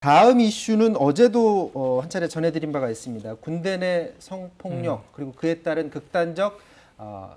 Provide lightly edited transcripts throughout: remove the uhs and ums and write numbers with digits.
다음 이슈는 어제도 한 차례 전해드린 바가 있습니다. 군대 내 성폭력 그리고 그에 따른 극단적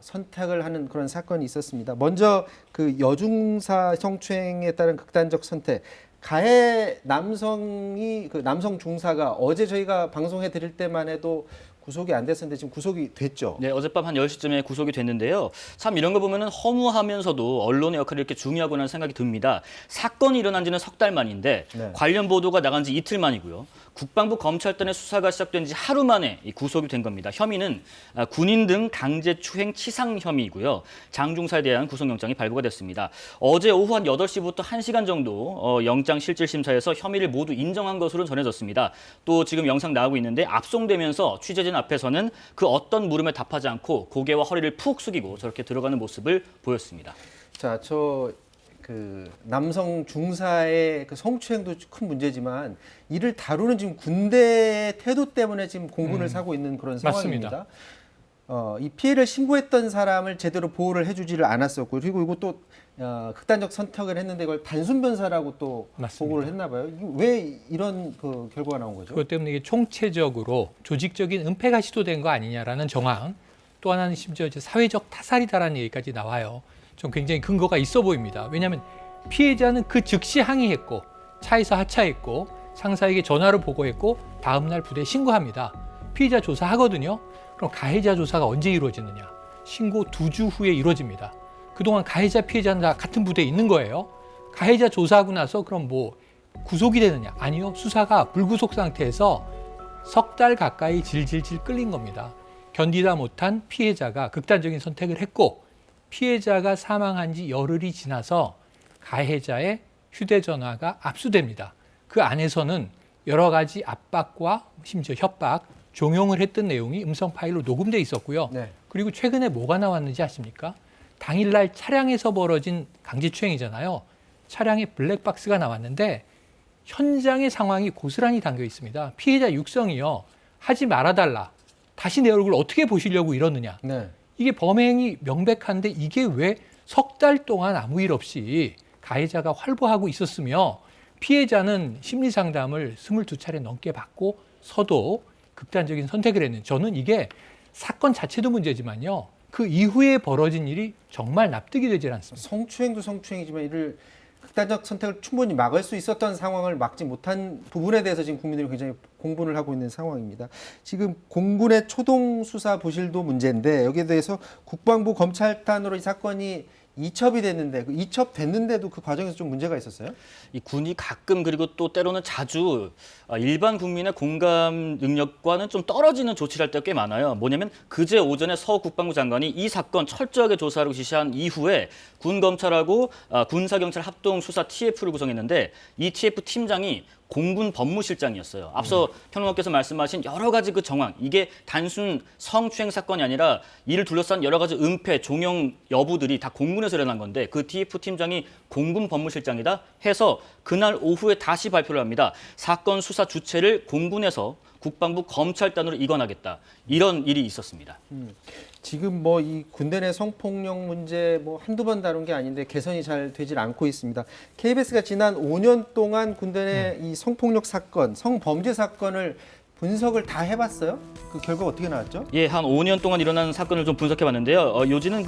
선택을 하는 그런 사건이 있었습니다. 먼저 그 여중사 성추행에 따른 극단적 선택. 가해 남성이 그 남성 중사가 어제 저희가 방송해 드릴 때만 해도 구속이 안 됐었는데 지금 구속이 됐죠. 네, 어젯밤 한 10시쯤에 구속이 됐는데요. 참 이런 거 보면은 허무하면서도 언론의 역할이 이렇게 중요하구나 생각이 듭니다. 사건이 일어난 지는 석 달 만인데 네. 관련 보도가 나간 지 이틀 만이고요. 국방부 검찰단의 수사가 시작된 지 하루 만에 이 구속이 된 겁니다. 혐의는 군인 등 강제추행 치상 혐의이고요. 장 중사에 대한 구속영장이 발부가 됐습니다. 어제 오후 한 8시부터 1시간 정도 영장실질심사에서 혐의를 모두 인정한 것으로 전해졌습니다. 또 지금 영상 나오고 있는데 압송되면서 취재진 앞에서는 그 어떤 물음에 답하지 않고 고개와 허리를 푹 숙이고 저렇게 들어가는 모습을 보였습니다. 자, 그 남성 중사의 그 성추행도 큰 문제지만 이를 다루는 지금 군대 태도 때문에 지금 공분을 사고 있는 그런 상황입니다. 이 피해를 신고했던 사람을 제대로 보호를 해주지를 않았었고 그리고 이것도 극단적 선택을 했는데 이걸 단순 변사라고 또 맞습니다. 보고를 했나 봐요. 왜 이런 그 결과가 나온 거죠? 그것 때문에 이게 총체적으로 조직적인 은폐가 시도된 거 아니냐라는 정황, 또 하나는 심지어 이제 사회적 타살이다라는 얘기까지 나와요. 좀 굉장히 근거가 있어 보입니다. 왜냐하면 피해자는 그 즉시 항의했고 차에서 하차했고 상사에게 전화로 보고했고 다음 날 부대에 신고합니다. 피해자 조사하거든요. 그럼 가해자 조사가 언제 이루어지느냐? 신고 2주 후에 이루어집니다. 그동안 가해자 피해자는 다 같은 부대에 있는 거예요. 가해자 조사하고 나서 그럼 뭐 구속이 되느냐? 아니요. 수사가 불구속 상태에서 석 달 가까이 질질질 끌린 겁니다. 견디다 못한 피해자가 극단적인 선택을 했고 피해자가 사망한 지 열흘이 지나서 가해자의 휴대전화가 압수됩니다. 그 안에서는 여러 가지 압박과 심지어 협박, 종용을 했던 내용이 음성 파일로 녹음돼 있었고요. 네. 그리고 최근에 뭐가 나왔는지 아십니까? 당일날 차량에서 벌어진 강제추행이잖아요. 차량에 블랙박스가 나왔는데 현장의 상황이 고스란히 담겨 있습니다. 피해자 육성이요. 하지 말아달라. 다시 내 얼굴 어떻게 보시려고 이러느냐. 네. 이게 범행이 명백한데 이게 왜 석 달 동안 아무 일 없이 가해자가 활보하고 있었으며 피해자는 심리상담을 22차례 넘게 받고 서도 극단적인 선택을 했는 저는 이게 사건 자체도 문제지만요. 그 이후에 벌어진 일이 정말 납득이 되질 않습니다. 성추행도 성추행이지만 이를 극단적 선택을 충분히 막을 수 있었던 상황을 막지 못한 부분에 대해서 지금 국민들이 굉장히 공분을 하고 있는 상황입니다. 지금 공군의 초동 수사 부실도 문제인데 여기에 대해서 국방부 검찰단으로 이 사건이 이첩이 됐는데 그 이첩됐는데도 그 과정에서 좀 문제가 있었어요? 이 군이 가끔 그리고 또 때로는 자주 일반 국민의 공감 능력과는 좀 떨어지는 조치를 할 때가 꽤 많아요. 뭐냐면 그제 오전에 서 국방부 장관이 이 사건 철저하게 조사하라고 지시한 이후에 군 검찰하고 군사경찰 합동 수사 TF를 구성했는데 이 TF 팀장이 공군 법무실장이었어요. 앞서 평론가께서 말씀하신 여러 가지 그 정황, 이게 단순 성추행 사건이 아니라 이를 둘러싼 여러 가지 은폐, 종용 여부들이 다 공군에서 일어난 건데 그 TF 팀장이 공군 법무실장이다 해서 그날 오후에 다시 발표를 합니다. 사건 수사 주체를 공군에서 국방부 검찰단으로 이관하겠다. 이런 일이 있었습니다. 지금 뭐 이 군대 내 성폭력 문제 뭐 한두 번 다룬 게 아닌데 개선이 잘 되질 않고 있습니다. KBS가 지난 5년 동안 군대 내 이 성폭력 사건, 성범죄 사건을 분석을 다 해봤어요? 그 결과 어떻게 나왔죠? 예, 한 5년 동안 일어난 사건을 좀 분석해봤는데요. 요지는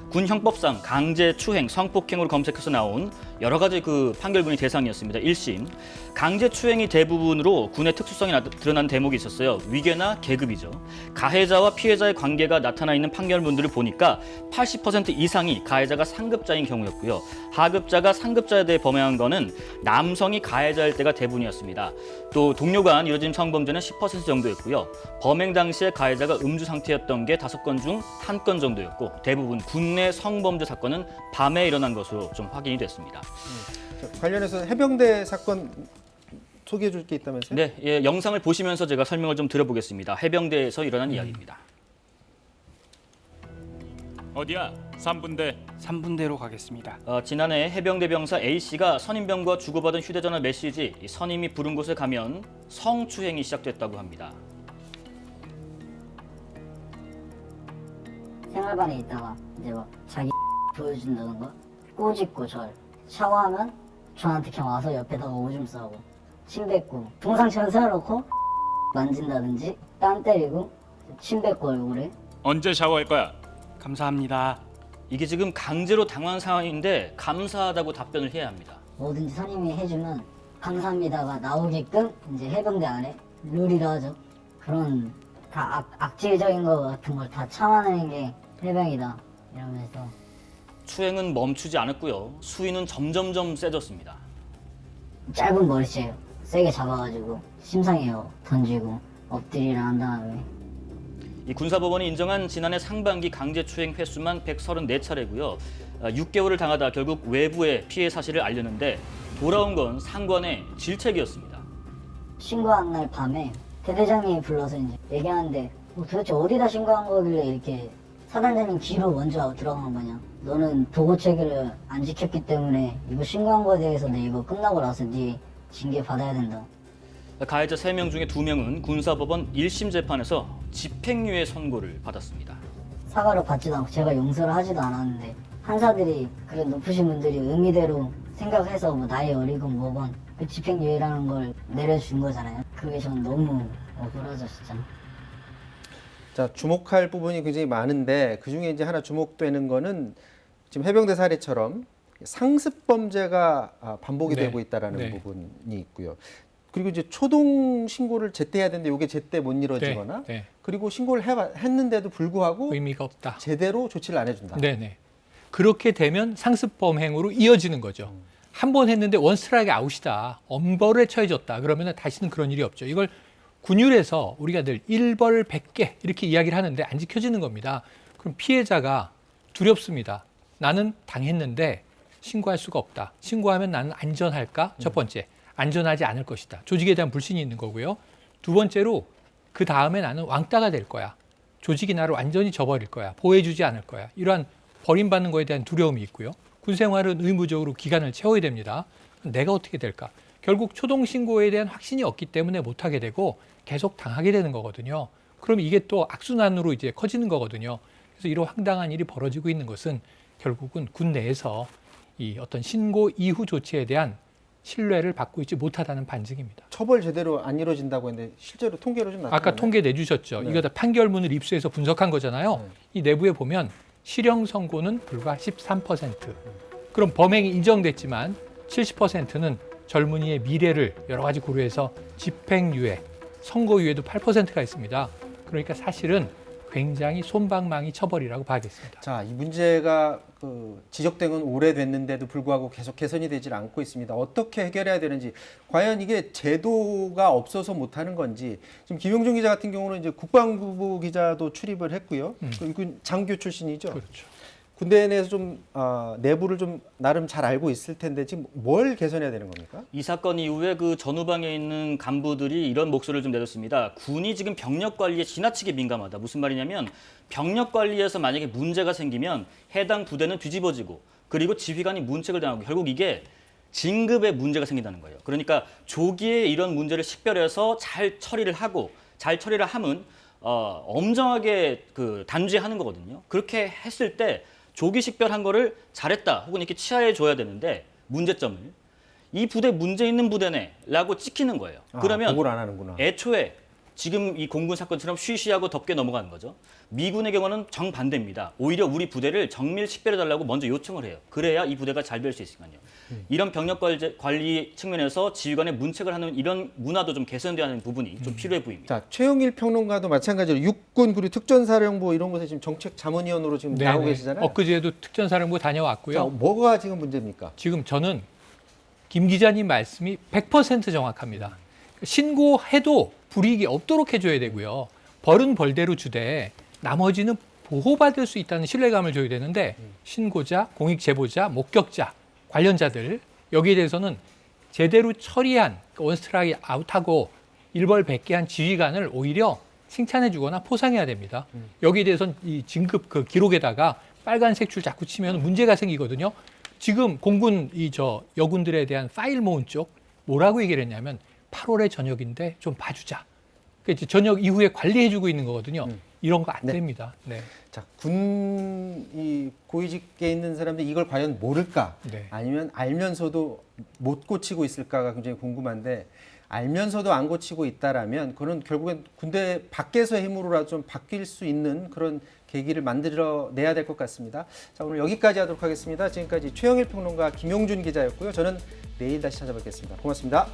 군 형법상 강제추행, 성폭행으로 검색해서 나온 여러 가지 그 판결문이 대상이었습니다. 1심. 강제추행이 대부분으로 군의 특수성이 드러난 대목이 있었어요. 위계나 계급이죠. 가해자와 피해자의 관계가 나타나 있는 판결문들을 보니까 80% 이상이 가해자가 상급자인 경우였고요. 하급자가 상급자에 대해 범행한 거는 남성이 가해자일 때가 대부분이었습니다. 또 동료 간 이뤄진 성범죄는 10% 정도였고요. 범행 당시에 가해자가 음주 상태였던 게 5건 중 1건 정도였고 대부분 군내 성범죄 사건은 밤에 일어난 것으로 좀 확인이 됐습니다. 자, 관련해서 해병대 사건 소개해 줄 게 있다면서요? 네, 예, 영상을 보시면서 제가 설명을 좀 드려보겠습니다. 해병대에서 일어난 이야기입니다. 어디야? 3분대. 3분대로 가겠습니다. 지난해 해병대 병사 A씨가 선임병과 주고받은 휴대전화 메시지, 이 선임이 부른 곳에 가면 성추행이 시작됐다고 합니다. 생활반에 있다가 이제 막 자기 보여준다던가 꼬집고 절 샤워하면 저한테 그냥 와서 옆에다가 오줌 싸고 침 뱉고 동상처럼 세워놓고 만진다든지 땀 때리고 침 뱉고 얼굴에. 언제 샤워할 거야? 감사합니다. 이게 지금 강제로 당한 상황인데 감사하다고 답변을 해야 합니다. 뭐든지 선임이 해주면 감사합니다가 나오게끔 이제 해병대 안에 룰이라 하죠. 그런 다 악질적인 거 같은 걸 다 참아내는 게 해병이다 이러면서. 추행은 멈추지 않았고요. 수위는 점점점 세졌습니다. 짧은 머리채 세게 잡아가지고 심상이요 던지고 엎드리라 한 다음에. 이 군사법원이 인정한 지난해 상반기 강제추행 횟수만 134차례고요. 6개월을 당하다 결국 외부에 피해 사실을 알렸는데 돌아온 건 상관의 질책이었습니다. 신고한 날 밤에 대대장님이 불러서 이제 얘기하는데 도대체 어디다 신고한 거길래 이렇게 사단장님 뒤로 먼저 들어간 거냐. 너는 보고 체계를 안 지켰기 때문에 이거 신고한 거에 대해서 내 이거 끝나고 나서 네 징계 받아야 된다. 가해자 3명 중에 2명은 군사법원 1심 재판에서 집행유예 선고를 받았습니다. 사과를 받지도 않고 제가 용서를 하지도 않았는데 판사들이 그런 높으신 분들이 의미대로 생각해서 뭐 나이 어리건 뭐건 그 집행유예라는 걸 내려준 거잖아요. 그게 전 너무 억울하죠 진짜. 자, 주목할 부분이 굉장히 많은데 그중에 이제 하나 주목되는 거는 지금 해병대 사례처럼 상습 범죄가 반복이 네. 되고 있다라는 네. 부분이 있고요. 그리고 이제 초동 신고를 제때 해야 되는데 이게 제때 못 이루어지거나 네. 그리고 신고를 했는데도 불구하고 의미가 없다. 제대로 조치를 안 해준다. 네네. 그렇게 되면 상습범 행으로 이어지는 거죠. 한 번 했는데 원스트라이크 아웃이다. 엄벌에 처해졌다. 그러면 다시는 그런 일이 없죠. 이걸 군율에서 우리가 늘 1벌 100개 이렇게 이야기를 하는데 안 지켜지는 겁니다. 그럼 피해자가 두렵습니다. 나는 당했는데 신고할 수가 없다. 신고하면 나는 안전할까? 첫 번째, 안전하지 않을 것이다. 조직에 대한 불신이 있는 거고요. 두 번째로 그 다음에 나는 왕따가 될 거야. 조직이 나를 완전히 저버릴 거야. 보호해주지 않을 거야. 이러한 버림받는 거에 대한 두려움이 있고요. 군 생활은 의무적으로 기간을 채워야 됩니다. 내가 어떻게 될까? 결국 초동 신고에 대한 확신이 없기 때문에 못하게 되고 계속 당하게 되는 거거든요. 그럼 이게 또 악순환으로 이제 커지는 거거든요. 그래서 이런 황당한 일이 벌어지고 있는 것은 결국은 군 내에서 이 어떤 신고 이후 조치에 대한 신뢰를 받고 있지 못하다는 반증입니다. 처벌 제대로 안 이루어진다고 했는데 실제로 통계로 좀 나타나요. 아까 통계 내주셨죠. 네. 이거 다 판결문을 입수해서 분석한 거잖아요. 네. 이 내부에 보면 실형 선고는 불과 13%. 그럼 범행이 인정됐지만 70%는 젊은이의 미래를 여러 가지 고려해서 집행유예, 선고유예도 8%가 있습니다. 그러니까 사실은 굉장히 솜방망이 처벌이라고 봐야겠습니다. 자, 이 문제가 지적된 건 오래됐는데도 불구하고 계속 개선이 되질 않고 있습니다. 어떻게 해결해야 되는지, 과연 이게 제도가 없어서 못하는 건지. 지금 김용준 기자 같은 경우는 이제 국방부 기자도 출입을 했고요. 그리고 장교 출신이죠. 그렇죠. 군대 내에서 좀 내부를 좀 나름 잘 알고 있을 텐데 지금 뭘 개선해야 되는 겁니까? 이 사건 이후에 그 전후방에 있는 간부들이 이런 목소리를 좀 내렸습니다. 군이 지금 병력 관리에 지나치게 민감하다. 무슨 말이냐면 병력 관리에서 만약에 문제가 생기면 해당 부대는 뒤집어지고 그리고 지휘관이 문책을 당하고 결국 이게 진급에 문제가 생긴다는 거예요. 그러니까 조기에 이런 문제를 식별해서 잘 처리를 하고 잘 처리를 하면 엄정하게 그 단죄하는 거거든요. 그렇게 했을 때 조기 식별한 거를 잘했다 혹은 이렇게 치하해 줘야 되는데 문제점을 이 부대 문제 있는 부대네라고 찍히는 거예요. 그러면 보고를 안 하는구나. 애초에 지금 이 공군 사건처럼 쉬쉬하고 덥게 넘어가는 거죠. 미군의 경우는 정반대입니다. 오히려 우리 부대를 정밀 식별해달라고 먼저 요청을 해요. 그래야 이 부대가 잘 될 수 있으니까요. 이런 병력 관리 측면에서 지휘관의 문책을 하는 이런 문화도 좀 개선돼야 하는 부분이 좀 필요해 보입니다. 자, 최영일 평론가도 마찬가지로 육군 그리고 특전사령부 이런 곳에 지금 정책 자문위원으로 지금 나오고 계시잖아요. 엊그제도 특전사령부 다녀왔고요. 자, 뭐가 지금 문제입니까? 지금 저는 김 기자님 말씀이 100% 정확합니다. 신고해도 불이익이 없도록 해줘야 되고요. 벌은 벌대로 주되 나머지는 보호받을 수 있다는 신뢰감을 줘야 되는데 신고자, 공익 제보자, 목격자, 관련자들 여기에 대해서는 제대로 처리한 원스트라이크 아웃하고 일벌 100개 한 지휘관을 오히려 칭찬해 주거나 포상해야 됩니다. 여기에 대해서는 이 진급 그 기록에다가 빨간색 줄 자꾸 치면 문제가 생기거든요. 지금 공군 여군들에 대한 파일 모은 쪽 뭐라고 얘기를 했냐면 8월에 전역인데 좀 봐주자. 그러니까 전역 이후에 관리해주고 있는 거거든요. 이런 거 안 네. 됩니다. 네. 자, 이 고위직에 있는 사람들이 이걸 과연 모를까? 네. 아니면 알면서도 못 고치고 있을까가 굉장히 궁금한데 알면서도 안 고치고 있다라면 그는 결국엔 군대 밖에서의 힘으로라도 좀 바뀔 수 있는 그런 계기를 만들어내야 될 것 같습니다. 자, 오늘 여기까지 하도록 하겠습니다. 지금까지 최영일 평론가 김용준 기자였고요. 저는 내일 다시 찾아뵙겠습니다. 고맙습니다.